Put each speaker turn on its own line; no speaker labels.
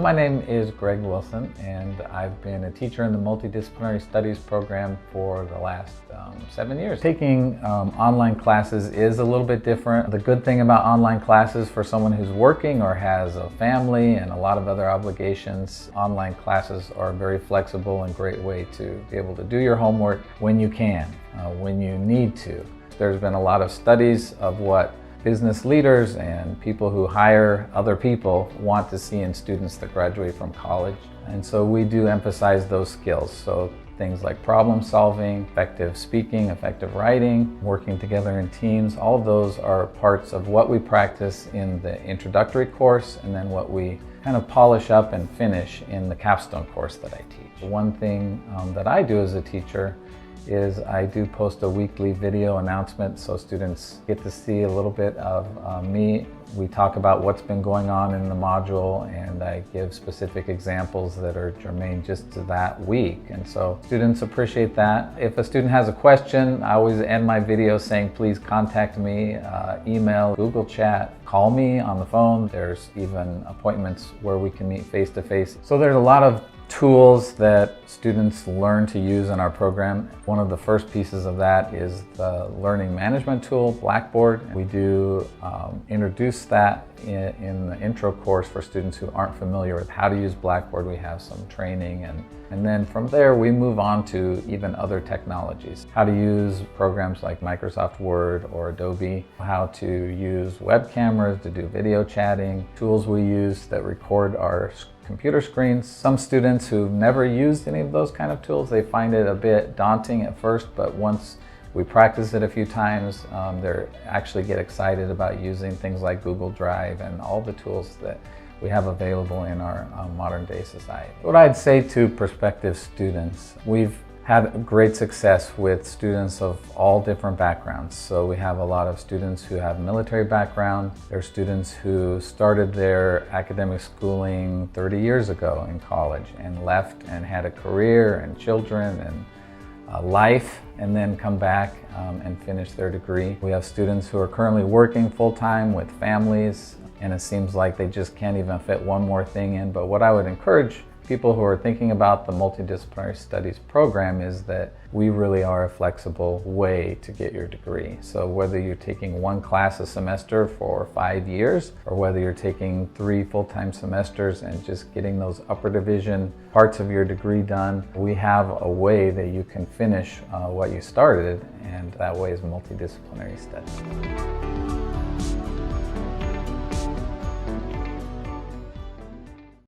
My name is Greg Wilson, and I've been a teacher in the Multidisciplinary Studies program for the last 7 years. Taking online classes is a little bit different. The good thing about online classes for someone who's working or has a family and a lot of other obligations, online classes are a very flexible and great way to be able to do your homework when you can, when you need to. There's been a lot of studies of what business leaders and people who hire other people want to see in students that graduate from college. And so we do emphasize those skills. So things like problem solving, effective speaking, effective writing, working together in teams, all of those are parts of what we practice in the introductory course and then what we kind of polish up and finish in the capstone course that I teach. One thing that I do as a teacher is I do post a weekly video announcement so students get to see a little bit of me. We talk about what's been going on in the module, and I give specific examples that are germane just to that week. And so students appreciate that. If a student has a question, I always end my video saying, please contact me, email, Google Chat, call me on the phone. There's even appointments where we can meet face to face. So there's a lot of tools that students learn to use in our program. One of the first pieces of that is the learning management tool, Blackboard. We do introduce that in the intro course for students who aren't familiar with how to use Blackboard. We have some training, and then from there we move on to even other technologies. How to use programs like Microsoft Word or Adobe, how to use web cameras to do video chatting, tools we use that record our computer screens. Some students who've never used any of those kind of tools, they find it a bit daunting at first, but once we practice it a few times, they actually get excited about using things like Google Drive and all the tools that we have available in our modern day society. What I'd say to prospective students, we've had great success with students of all different backgrounds. So we have a lot of students who have military background. There are students who started their academic schooling 30 years ago in college and left and had a career and children and a life, and then come back and finish their degree. We have students who are currently working full-time with families, and it seems like they just can't even fit one more thing in. But what I would encourage people who are thinking about the Multidisciplinary Studies program is that we really are a flexible way to get your degree. So whether you're taking one class a semester for 5 years, or whether you're taking 3 full-time semesters and just getting those upper division parts of your degree done, we have a way that you can finish what you started, and that way is multidisciplinary studies.